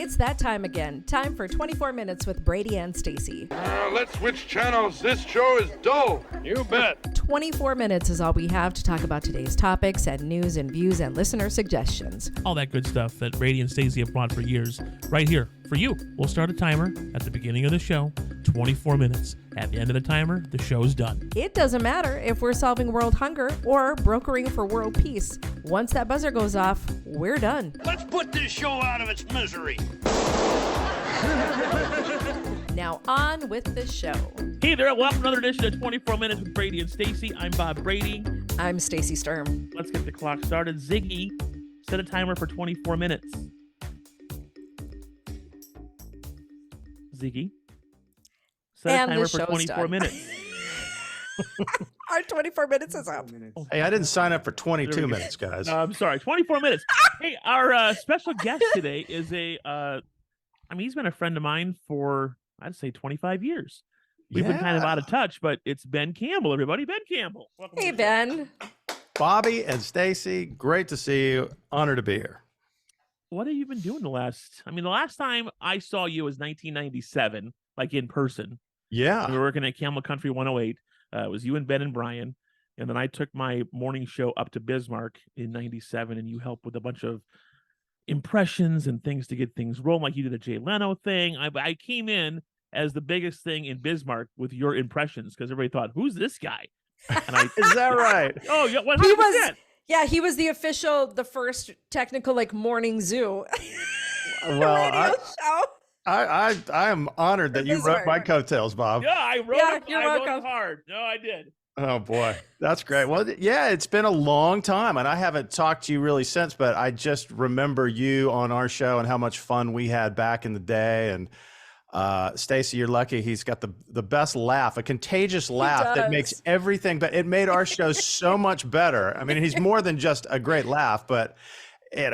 It's that time again. Time for 24 Minutes with Brady and Stacy. Let's switch channels. This show is dull. You bet. 24 minutes is all we have to talk about today's topics and news and views and listener suggestions. All that good stuff that Brady and Stacy have brought for years, right here for you. We'll start a timer at the beginning of the show, 24 minutes. At the end of the timer, the show's done. It doesn't matter if we're solving world hunger or brokering for world peace. Once that buzzer goes off, we're done. Let's put this show out of its misery. Now on with the show. Hey there, welcome to another edition of 24 Minutes with Brady and Stacy. I'm Bob Brady. I'm Stacy Sturm. Let's get the clock started. Ziggy, set a timer for 24 minutes. Ziggy, set And a timer the for show's 24 done. minutes. Our 24 minutes is up. Hey, I didn't sign up for 22 minutes, guys. I'm sorry, 24 minutes. Hey, our special guest today is he's been a friend of mine for, I'd say, 25 years. We've been kind of out of touch, but it's Ben Campbell, everybody. Ben Campbell. Welcome Hey, to the show. Ben. Bobby and Stacy, great to see you. Honored to be here. What have you been doing the last time I saw you was 1997, like in person. Yeah. We were working at Camel Country 108. It was you and Ben and Brian. And then I took my morning show up to Bismarck in 97, and you helped with a bunch of impressions and things to get things rolling, like you did a Jay Leno thing. I came in as the biggest thing in Bismarck with your impressions because everybody thought, who's this guy? And Is that right? Oh, yeah, 100%. He was the first technical morning zoo. Well, radio show. I am honored that you Bismarck. wrote my coattails, Bob. Yeah, I wrote Yeah, it. you're I wrote welcome. it hard. No, I did. Oh, boy. That's great. Well, yeah, it's been a long time, and I haven't talked to you really since, but I just remember you on our show and how much fun we had back in the day. And Stacy, you're lucky. He's got the best laugh, a contagious laugh that makes everything, but it made our show so much better. I mean, he's more than just a great laugh, but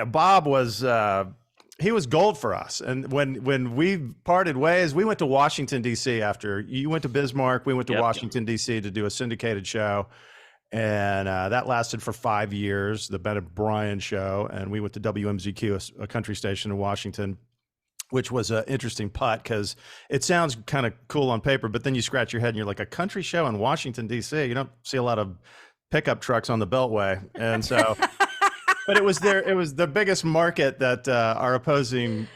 Bob was... he was gold for us. And when we parted ways, we went to Washington, D.C. after you went to Bismarck. We went to Washington, D.C. to do a syndicated show. And that lasted for 5 years, the Ben and Brian show. And we went to WMZQ, a country station in Washington, which was an interesting putt because it sounds kind of cool on paper, but then you scratch your head and you're like, a country show in Washington, D.C.? You don't see a lot of pickup trucks on the Beltway. And so... But it was the biggest market that our opposing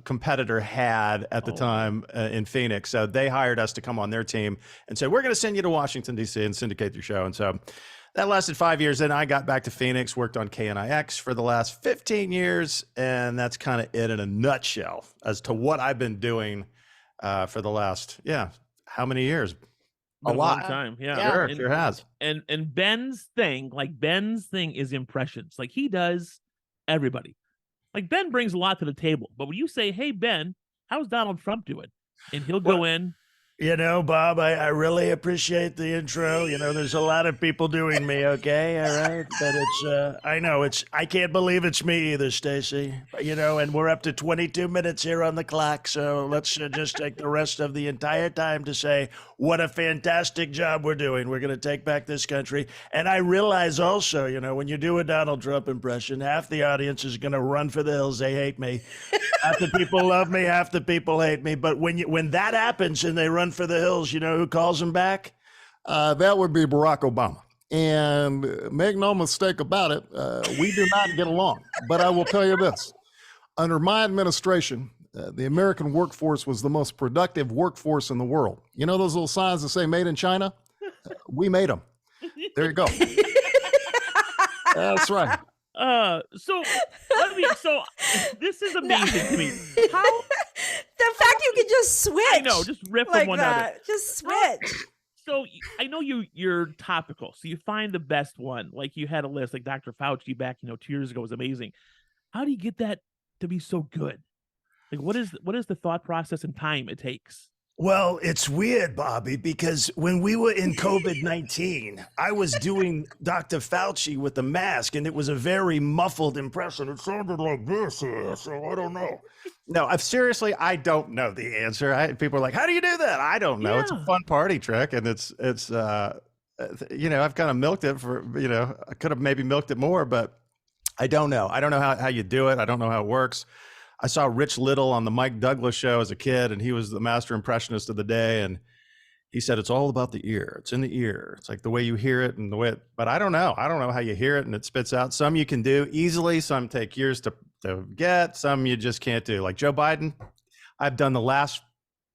competitor had at the time in Phoenix. So they hired us to come on their team and said, we're going to send you to Washington, D.C. and syndicate your show. And so that lasted 5 years. Then I got back to Phoenix, worked on KNIX for the last 15 years. And that's kind of it in a nutshell as to what I've been doing for the last, how many years? A lot. Long time. Yeah. Sure, sure has. And Ben's thing is impressions. Like he does everybody. Like Ben brings a lot to the table. But when you say, hey, Ben, how's Donald Trump doing? And he'll go in. You know, Bob, I really appreciate the intro. You know, there's a lot of people doing me, okay? All right. But I can't believe it's me either, Stacy. You know, and we're up to 22 minutes here on the clock. So let's just take the rest of the entire time to say what a fantastic job we're doing. We're going to take back this country. And I realize also, you know, when you do a Donald Trump impression, half the audience is going to run for the hills. They hate me. Half the people love me. Half the people hate me. But when that happens and they run for the hills, you know who calls them back? That would be Barack Obama. And make no mistake about it, we do not get along. But I will tell you this. Under my administration, the American workforce was the most productive workforce in the world. You know those little signs that say made in China? We made them. There you go. That's right. So this is amazing to me. How The fact you can just switch. I know, just rip like from one that. another. Just switch. So I know you're topical, so you find the best one. Like you had a list, like Dr. Fauci back 2 years ago was amazing. How do you get that to be so good? Like what is the thought process and time it takes? Well, it's weird, Bobby, because when we were in COVID-19, I was doing Dr. Fauci with the mask, and it was a very muffled impression. It sounded like this here, so I don't know. No, seriously, I don't know the answer. People are like, how do you do that? I don't know. Yeah. It's a fun party trick, and it's I've kind of milked it for, I could have maybe milked it more, but I don't know. I don't know how you do it. I don't know how it works. I saw Rich Little on the Mike Douglas show as a kid, and he was the master impressionist of the day. And he said, it's all about the ear. It's in the ear. It's like the way you hear it and the way it, but I don't know. I don't know how you hear it and it spits out. Some you can do easily. Some take years to get. Some you just can't do. Like Joe Biden, I've done the last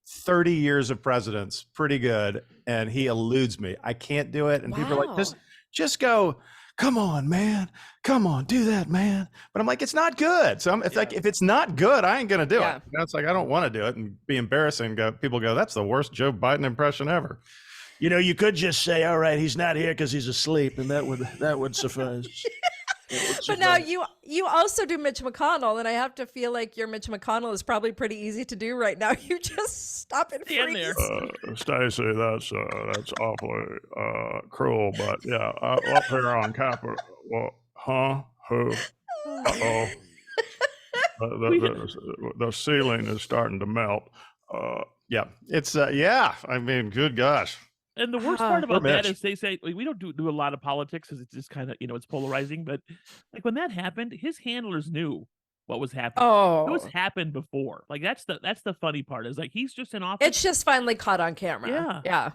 30 years of presidents pretty good, and he eludes me. I can't do it. And people are like, just go, come on, man. Come on, do that, man. But I'm like, it's not good. So if it's not good, I ain't going to do it. You know, it's like, I don't want to do it and be embarrassing. People go, that's the worst Joe Biden impression ever. You know, you could just say, all right, he's not here because he's asleep, and that would suffice. But now you also do Mitch McConnell, and I have to feel like your Mitch McConnell is probably pretty easy to do right now. You just stop and freeze. Stacey, that's awfully cruel, but yeah, up here on Capitol, who? Uh-oh. The ceiling is starting to melt. Yeah, it's I mean, good gosh. And the worst part about that is they say, like, we don't do a lot of politics because it's just kind of, it's polarizing. But like when that happened, his handlers knew what was happening. Oh, it was happened before. Like that's the funny part is like he's just in office. It's just finally caught on camera. Yeah.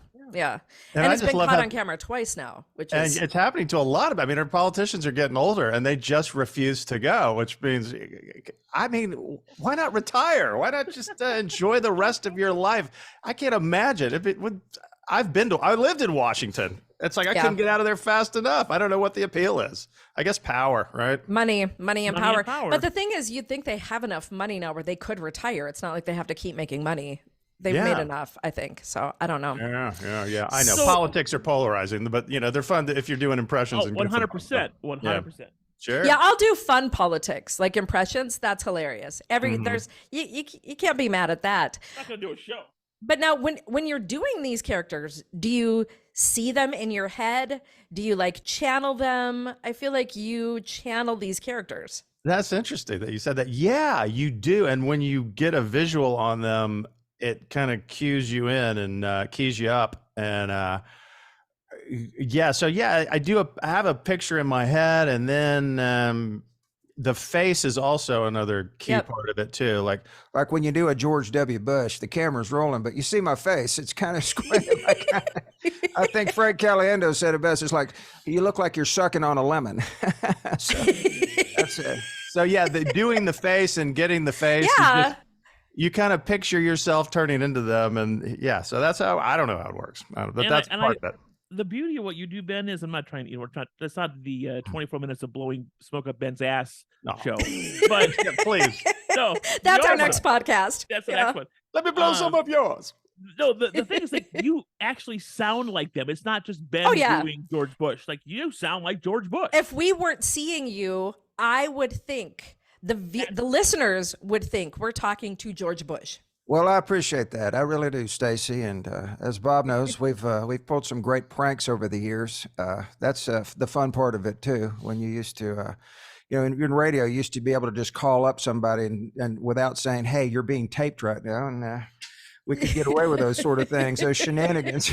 And it's been caught on camera twice now, which is, and it's happening to a lot of. I mean, our politicians are getting older, and they just refuse to go. Which means, I mean, why not retire? Why not just enjoy the rest of your life? I can't imagine if it would. I lived in Washington. It's like I couldn't get out of there fast enough. I don't know what the appeal is. I guess power, right? Money and power. But the thing is, you'd think they have enough money now where they could retire. It's not like they have to keep making money. They've made enough, I think. So I don't know. Yeah. I know politics are polarizing, but they're fun if you're doing impressions. 100%. 100%. Sure. Yeah, I'll do fun politics, like impressions. That's hilarious. There's you can't be mad at that. I'm not gonna do a show. But now when you're doing these characters, do you see them in your head? Do you like channel them? I feel like you channel these characters. That's interesting that you said that. Yeah, you do. And when you get a visual on them, it kind of cues you in and keys you up. And I have a picture in my head, and then the face is also another key part of it too. Like when you do a George W. Bush, the camera's rolling, but you see my face. It's kind of square. I think Fred Caliendo said it best. It's like, you look like you're sucking on a lemon. So that's it. So doing the face and getting the face. You kind of picture yourself turning into them. And so that's how, I don't know how it works. But that's part of it. The beauty of what you do, Ben, is I'm not trying to, that's not the 24 minutes of blowing smoke up Ben's ass show. But please. No, that's our next podcast. That's the next one. Let me blow some up yours. No, the thing is like you actually sound like them. It's not just Ben doing George Bush. Like you sound like George Bush. If we weren't seeing you, I would think the listeners would think we're talking to George Bush. Well, I appreciate that. I really do, Stacey. And as Bob knows, we've pulled some great pranks over the years. That's the fun part of it too. When you used to, in radio, you used to be able to just call up somebody and without saying, "Hey, you're being taped right now," and we could get away with those sort of things, those shenanigans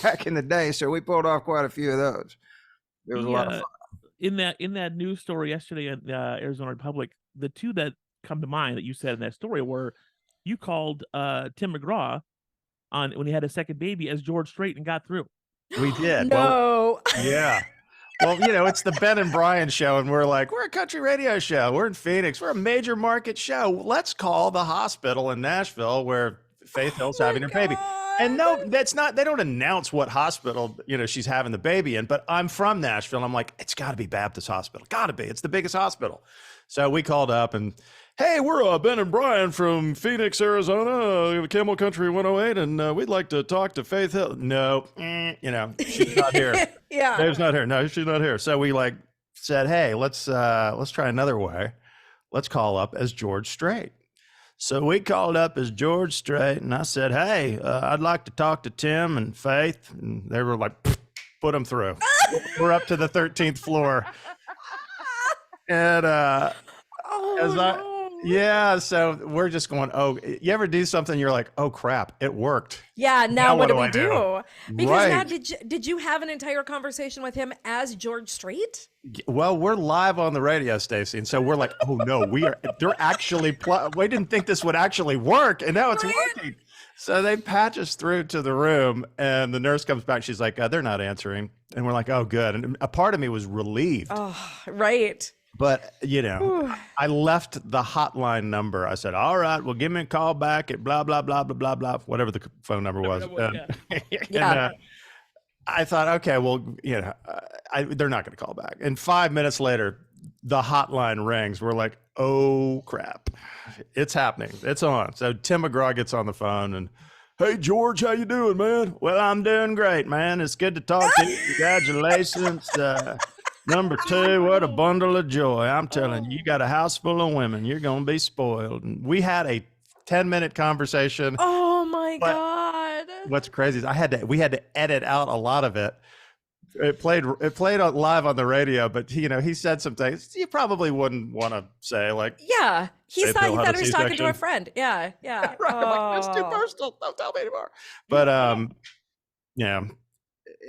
back in the day. So we pulled off quite a few of those. It was a lot of fun. In that news story yesterday in Arizona Republic, the two that come to mind that you said in that story were. You called Tim McGraw on when he had a second baby as George Strait and got through. We did. No. Well, Well, it's the Ben and Brian show, and we're a country radio show. We're in Phoenix. We're a major market show. Let's call the hospital in Nashville where Faith Hill's having her baby. And no, that's not, they don't announce what hospital, she's having the baby in, but I'm from Nashville. I'm like, it's got to be Baptist Hospital. Got to be. It's the biggest hospital. So we called up and, hey, we're Ben and Brian from Phoenix, Arizona, Camel Country 108, and we'd like to talk to Faith Hill. No, she's not here. Yeah. Dave's not here. No, she's not here. So we said, hey, let's try another way. Let's call up as George Strait. So we called up as George Strait, and I said, hey, I'd like to talk to Tim and Faith. And they were like, put them through. We're up to the 13th floor. And Yeah, so we're just going, oh, you ever do something, you're like, oh crap, it worked. Yeah, now what do I we do? Because now Right. did you have an entire conversation with him as George Strait? Well, we're live on the radio, Stacey, and so we're like, oh no, they're actually, we didn't think this would actually work, and now it's working. So they patch us through to the room, and the nurse comes back. She's like, they're not answering. And we're like, oh, good. And a part of me was relieved. Oh, right. But, I left the hotline number. I said, all right, well, give me a call back at blah, blah, blah, blah, blah, blah, whatever the phone number was. Yeah. I thought, okay, well, they're not going to call back. And 5 minutes later, the hotline rings. We're like, oh, crap. It's happening. It's on. So Tim McGraw gets on the phone and, hey, George, how you doing, man? Well, I'm doing great, man. It's good to talk to you. Congratulations. Number 2, what a bundle of joy. I'm telling you, you got a house full of women. You're going to be spoiled. And we had a 10-minute conversation. Oh, my God. What's crazy is we had to edit out a lot of it. It played live on the radio, but he said some things you probably wouldn't want to say, like, yeah, he They thought still had a he was talking to a C-section. friend. Yeah. right, I'm like, that's too Oh. personal. Don't tell me anymore. But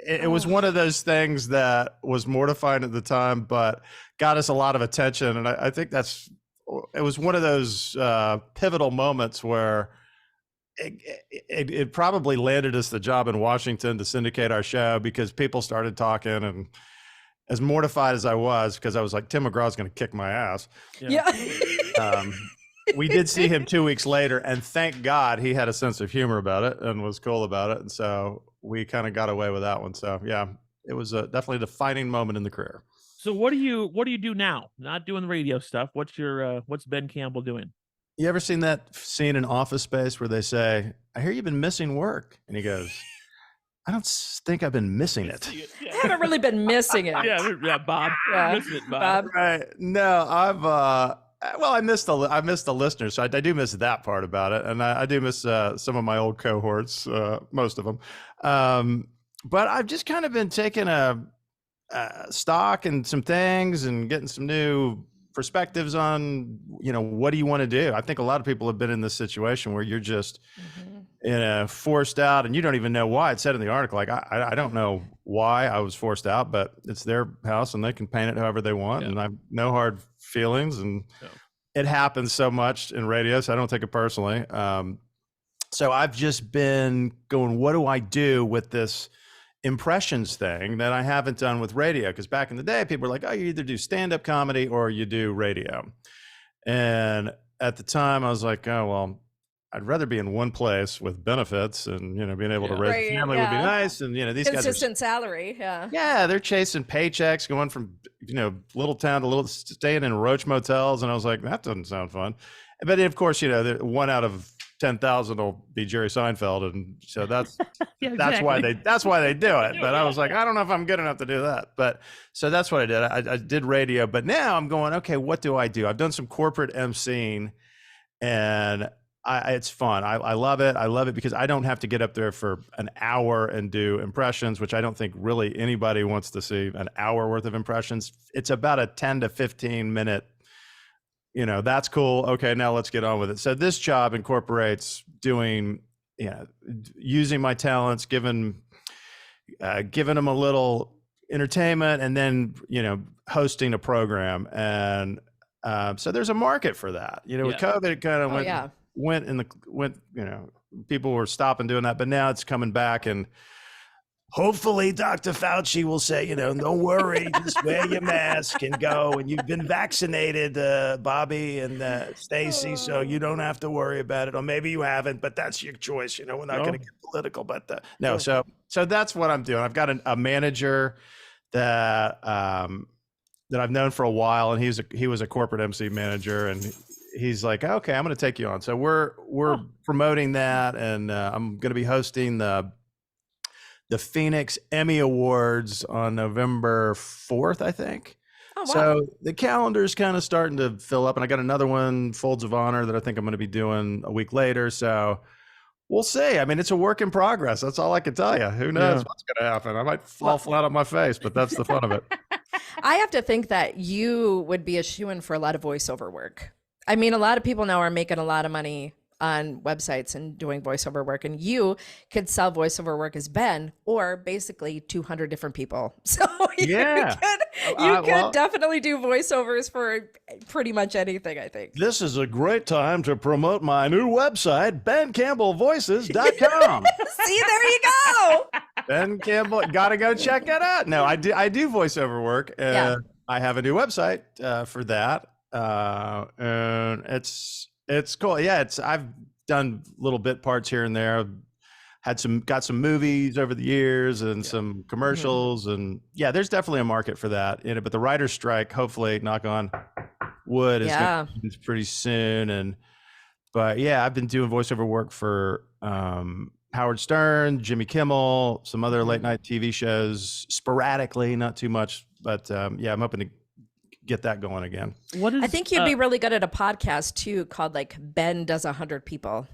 it was one of those things that was mortifying at the time, but got us a lot of attention, and I think it was one of those pivotal moments where it probably landed us the job in Washington to syndicate our show, because people started talking, and as mortified as I was, because I was like, Tim McGraw's going to kick my ass. Yeah. We did see him 2 weeks later, and thank God he had a sense of humor about it and was cool about it. And so we kind of got away with that one. So yeah, it was definitely a defining moment in the career. So what do you do now? Not doing radio stuff. What's Ben Campbell doing? You ever seen that scene in Office Space where they say, I hear you've been missing work? And he goes, I don't think I've been missing it. I haven't really been missing it. Yeah, Bob. Yeah, Missing it, Bob. Right. No, I missed the listeners. So I do miss that part about it. And I do miss some of my old cohorts, most of them. But I've just kind of been taking a stock and some things and getting some new perspectives on, what do you want to do? I think a lot of people have been in this situation where you're just forced out, and you don't even know why. It said in the article, like, I don't know why I was forced out, but it's their house and they can paint it however they want. Yeah. And I have no hard feelings, and it happens so much in radio, so I don't take it personally. So I've just been going, what do I do with this impressions thing that I haven't done with radio? Because back in the day, people were like, oh, you either do stand-up comedy or you do radio. And at the time I was like, oh, well, I'd rather be in one place with benefits and, being able to raise Right, a family would be yeah. nice. And, these guys Consistent salary. Yeah. yeah, they're chasing paychecks, going from, little town to little, staying in roach motels. And I was like, that doesn't sound fun. But of course, 1 out of 10,000 will be Jerry Seinfeld, and so that's Yeah, that's why they do it. But I was like, I don't know if I'm good enough to do that. But so that's what I did. I did radio, but now I'm going, okay, what do I do? I've done some corporate emceeing, and it's fun. I love it. I love it because I don't have to get up there for an hour and do impressions, which I don't think really anybody wants to see an hour worth of impressions. It's about a 10 to 15 minute. That's cool. Okay, now let's get on with it. So this job incorporates doing, using my talents, giving them a little entertainment, and then, hosting a program. And so there's a market for that. With COVID, it kind of went, people were stopping doing that, but now it's coming back, and Hopefully, Dr. Fauci will say, don't worry, just wear your mask and go. And you've been vaccinated, Bobby and Stacy, so you don't have to worry about it. Or maybe you haven't, but that's your choice. We're not going to get political, but no. So that's what I'm doing. I've got a manager that I've known for a while, and he was a corporate MC manager, and he's like, okay, I'm going to take you on. So we're promoting that, and I'm going to be hosting the Phoenix Emmy Awards on November 4th, I think. Oh, wow. So the calendar's kind of starting to fill up, and I got another one, Folds of Honor, that I think I'm going to be doing a week later. So we'll see. I mean, it's a work in progress. That's all I can tell you. Who knows what's going to happen? I might fall flat on my face, but that's the fun of it. I have to think that you would be a shoo-in for a lot of voiceover work. I mean, a lot of people now are making a lot of money on websites and doing voiceover work, and you could sell voiceover work as Ben or basically 200 different people. So Yeah. you could Well, definitely do voiceovers for pretty much anything, I think. this is a great time to promote my new website, bencampbellvoices.com. See, there you go. Ben Campbell, gotta go check it out. No, I do voiceover work. Yeah. I have a new website for that, and it's cool. Yeah, I've done little bit parts here and there. I've got some movies over the years and some commercials, and yeah, there's definitely a market for that. But the writer's strike, hopefully, knock on wood, is gonna end pretty soon. But yeah, I've been doing voiceover work for Howard Stern, Jimmy Kimmel, some other late night TV shows, sporadically, not too much, but yeah, I'm hoping to get that going again. What is? I think you'd be really good at a podcast too, called like Ben Does 100 People.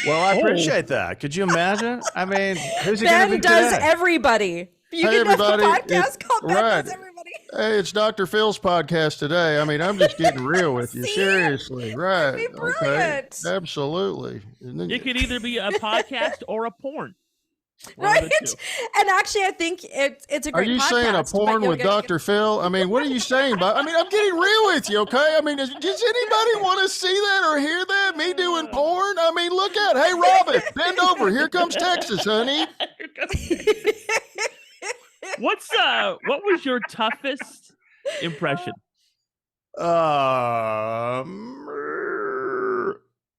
Well, I appreciate that. Could you imagine? I mean, who's he going to Ben be does today? everybody. You Hey, can have a everybody, podcast called Ben right. Does Everybody. Hey, it's Dr. Phil's podcast today. I mean, I'm just getting real with you. See? Seriously. Right. That'd be Okay. brilliant. Absolutely. And then- It could either be a podcast or a porn. One of Right? the two. And actually, I think it's a Are great you podcast. saying a but porn you'll with get- Dr. Phil? I mean, what are you saying? I mean, I'm getting real with you, okay? I mean, does anybody want to see that or hear that? Me doing porn? I mean, look at, hey, Robin, bend over. Here comes Texas, honey. What was your toughest impression?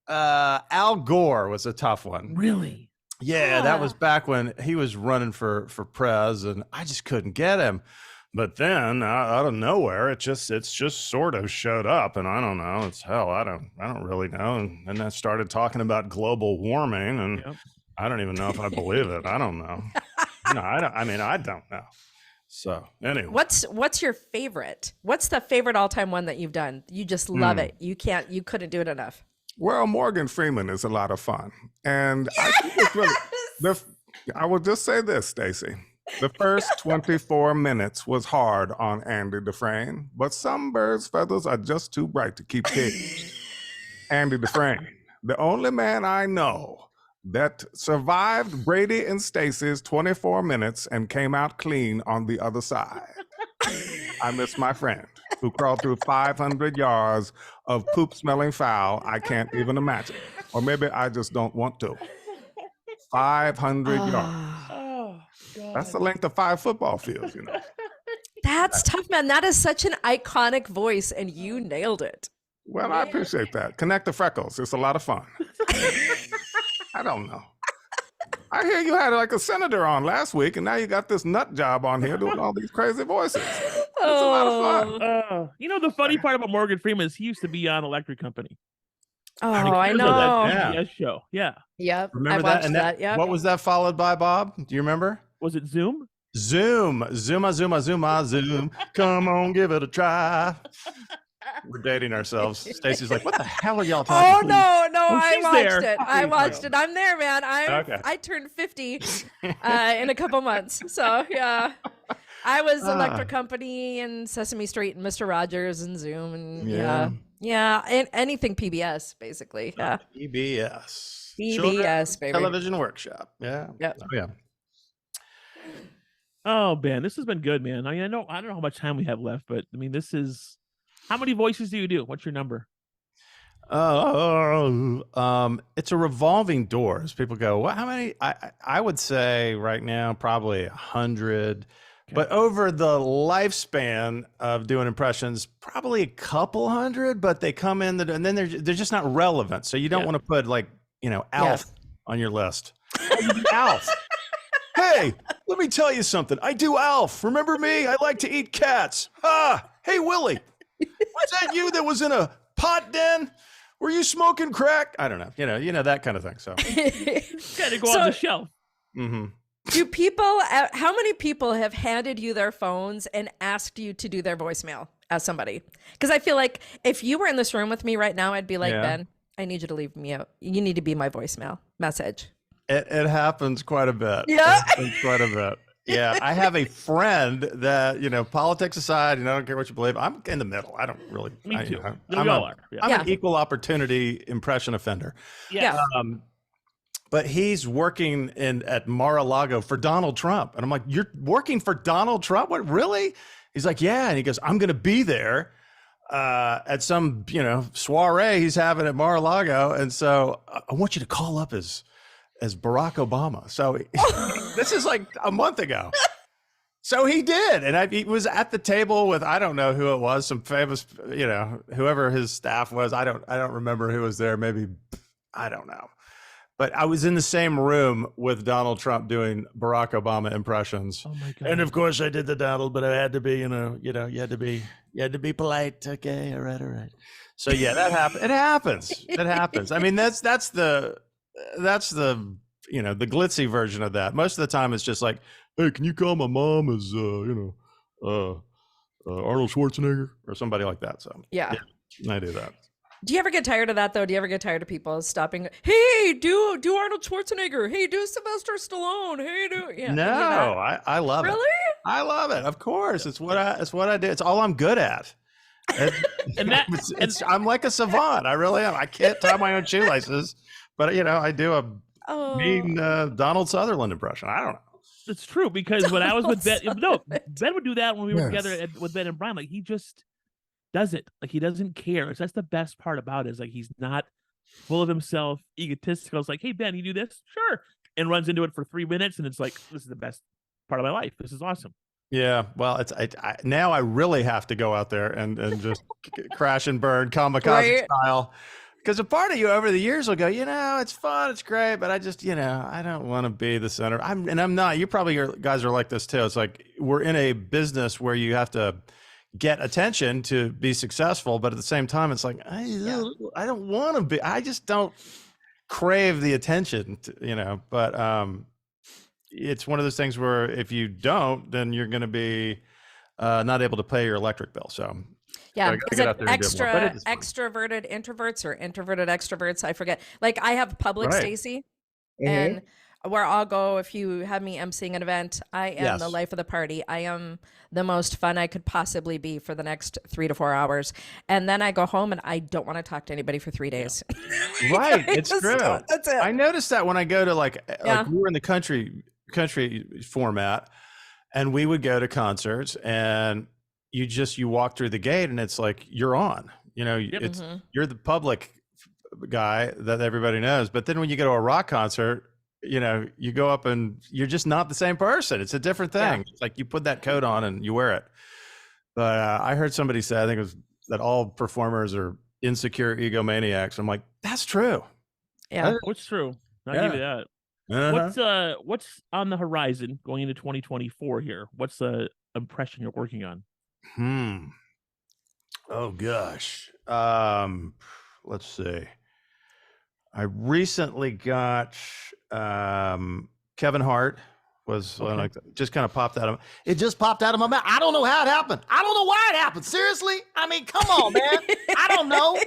Al Gore was a tough one. Really? Yeah, that was back when he was running for prez, and I just couldn't get him. But then out of nowhere, it's just sort of showed up, and I don't know. It's hell, I don't really know. And then I started talking about global warming, and Yep. I don't even know if I believe it. I don't know. No, I don't. I mean, I don't know. So anyway, What's your favorite? What's the favorite all-time one that you've done? You just love it. You couldn't do it enough. Well, Morgan Freeman is a lot of fun. And I think it's really, I will just say this, Stacey. The first 24 minutes was hard on Andy Dufresne, but some birds' feathers are just too bright to keep caged. Andy Dufresne, the only man I know that survived Brady and Stacey's 24 minutes and came out clean on the other side. I miss my friend who crawled through 500 yards of poop-smelling foul I can't even imagine. Or maybe I just don't want to. 500 yards. Oh, God. That's the length of 5 football fields, That's tough, man. That is such an iconic voice, and you nailed it. Well, I appreciate that. Connect the freckles. It's a lot of fun. I don't know. I hear you had like a senator on last week, and now you got this nut job on here doing all these crazy voices. It's a lot of fun. The funny part about Morgan Freeman is he used to be on Electric Company. Oh, Because I of know. that PBS show. Yeah. Yep. remember I that? watched And that. Yep. what was that followed by, Bob? Do you remember? Was it Zoom? Zoom. Zoom. Come on, give it a try. We're dating ourselves. Stacey's like, what the hell are y'all Oh talking no, I she's watched there. it. I watched it. I'm there, man. Okay. I turned 50 in a couple months. So yeah. I was Electric Company and Sesame Street and Mr. Rogers and Zoom and yeah, and anything PBS basically. Yeah. PBS. PBS, baby. Television Workshop. Yeah. Yep. Oh, yeah. Oh, Ben, this has been good, man. I mean, I don't know how much time we have left, but I mean, this is. How many voices do you do? What's your number? It's a revolving door. As people go, well, how many? I would say right now probably 100. Okay. But over the lifespan of doing impressions, probably a couple hundred. But they come in and then they're just not relevant. So you don't want to put like Alf on your list. Oh, you do Alf. Hey, let me tell you something. I do Alf. Remember me? I like to eat cats. Hey, Willie. Was that you that was in a pot den? Were you smoking crack? I don't know. You know that kind of thing. So, Got to go on the shelf. Do people? How many people have handed you their phones and asked you to do their voicemail as somebody? Because I feel like if you were in this room with me right now, I'd be like, Ben, I need you to leave me out. You need to be my voicemail message. It happens quite a bit. Yeah. It happens quite a bit. Yeah, I have a friend that, politics aside, I don't care what you believe. I'm in the middle. I don't really. Me too. We I'm all are. Yeah. I'm an equal opportunity impression offender. Yes. But he's working at Mar-a-Lago for Donald Trump. And I'm like, you're working for Donald Trump? What, really? He's like, yeah. And he goes, I'm going to be there at some, soiree he's having at Mar-a-Lago. And so I want you to call up as Barack Obama. So this is like a month ago. So he did. And he was at the table with, I don't know who it was, some famous, whoever his staff was. I don't remember who was there. Maybe, I don't know. But I was in the same room with Donald Trump doing Barack Obama impressions. Oh my God. And of course I did the Donald, but I had to be, you had to be polite. Okay. All right. So yeah, that happens. It happens. It happens. I mean, that's the the glitzy version of that. Most of the time it's just like, hey, can you call my mom as Arnold Schwarzenegger or somebody like that. So Yeah. I do that. Do you ever get tired of that though? Do you ever get tired of people stopping? Hey, do Arnold Schwarzenegger. Hey, do Sylvester Stallone. Hey, do No, I love it. Really? I love it. Of course, it's what I do. It's all I'm good at. I'm like a savant. I really am. I can't tie my own shoelaces, but I do a mean Donald Sutherland impression. I don't know. It's true, because when I was with Ben, Ben would do that when we were together with Ben and Brian. Like, he just does it. Like, he doesn't care. That's the best part about it. Is like, he's not full of himself, egotistical. It's like, hey Ben, you do this? Sure. And runs into it for 3 minutes, and it's like, this is the best part of my life. This is awesome. Yeah. Well, now I really have to go out there and just crash and burn kamikaze style. Because a part of you over the years will go, it's fun, it's great, but I just, I don't want to be the center. I'm not. You probably guys are like this too. It's like, we're in a business where you have to get attention to be successful, but at the same time, it's like, I don't want to be. I just don't crave the attention, But it's one of those things where if you don't, then you're going to be not able to pay your electric bill. So. Yeah, is it extroverted introverts or introverted extroverts? I forget. Like, I have public, Stacey, and where I'll go if you have me emceeing an event, I am the life of the party. I am the most fun I could possibly be for the next 3 to 4 hours, and then I go home and I don't want to talk to anybody for 3 days. Right, it's true. That's it. I noticed that when I go to like we were in the country format, and we would go to concerts and. You walk through the gate and it's like you're on, you're the public guy that everybody knows. But then when you go to a rock concert, you go up and you're just not the same person. It's a different thing. It's like you put that coat on and you wear it. But I heard somebody say, I think it was that all performers are insecure egomaniacs. I'm like, that's true. Yeah, it's true. I'll give you that. What's on the horizon going into 2024 here? What's the impression you're working on? Oh gosh. Let's see. I recently got Kevin Hart was like just kind of popped out of it just popped out of my mouth. I don't know how it happened. I don't know why it happened. Seriously? I mean, come on, man. I don't know.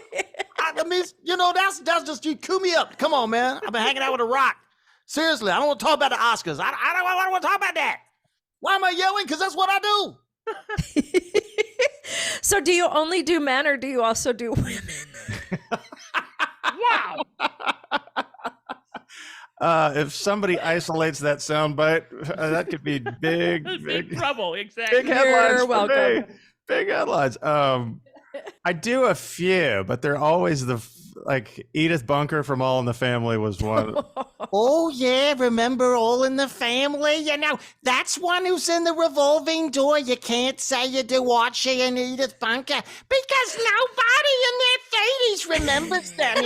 I mean, that's just you cue me up. Come on, man. I've been hanging out with The Rock. Seriously, I don't want to talk about the Oscars. I don't want to talk about that. Why am I yelling? Because that's what I do. So do you only do men or do you also do women? Wow. If somebody isolates that soundbite, that could be big trouble. Exactly. Big headlines. You're welcome. Big headlines. I do a few, but they're always like Edith Bunker from All in the Family was one. Oh, yeah. Remember All in the Family? That's one who's in the revolving door. You can't say you do Archie and Edith Bunker because nobody in their 30s remembers them,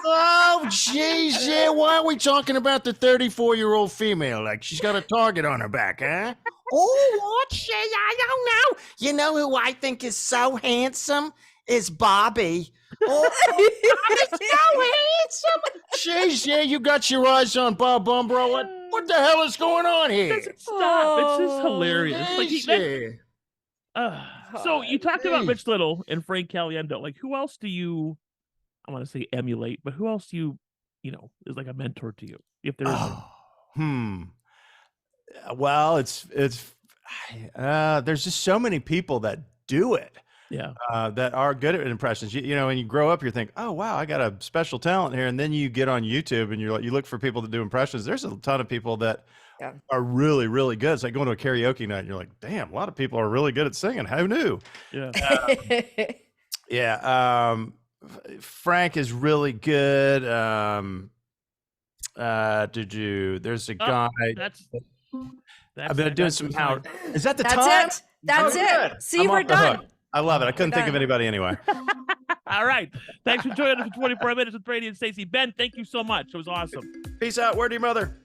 Oh, jeez. Yeah, why are we talking about the 34-year-old female? Like she's got a target on her back, huh? Oh, Archie, I don't know. You know who I think is so handsome? Is Bobby. Oh, Bobby's so handsome. Jeez, yeah, you got your eyes on Bob Umbro. What the hell is going on here? Stop. It's just hilarious. So you talked about Rich Little and Frank Caliendo. Like, who else do you, I want to say emulate, but who else do you is like a mentor to you? If there is Well, it's there's just so many people that do it. Yeah. That are good at impressions. You know, when you grow up, you think, oh, wow, I got a special talent here. And then you get on YouTube and you look for people to do impressions. There's a ton of people that are really, really good. It's like going to a karaoke night and you're like, damn, a lot of people are really good at singing. Who knew? Yeah. Frank is really good. There's a guy. That's I've been doing some how. Is that the That's time? it. That's Good. it. See, I'm we're off the hook. done. I love it. I couldn't think of done. anybody anyway. All right. Thanks for joining us for 24 minutes with Brady and Stacey. Ben, thank you so much. It was awesome. Peace out. Word to your mother.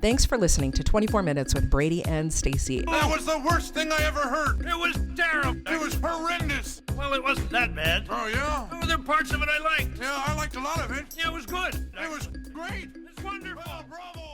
Thanks for listening to 24 Minutes with Brady and Stacey. That was the worst thing I ever heard. It was terrible. It was horrendous. Well, it wasn't that bad. Oh, yeah? Oh, there were parts of it I liked. Yeah, I liked a lot of it. Yeah, it was good. It was great. It's wonderful. Oh, bravo.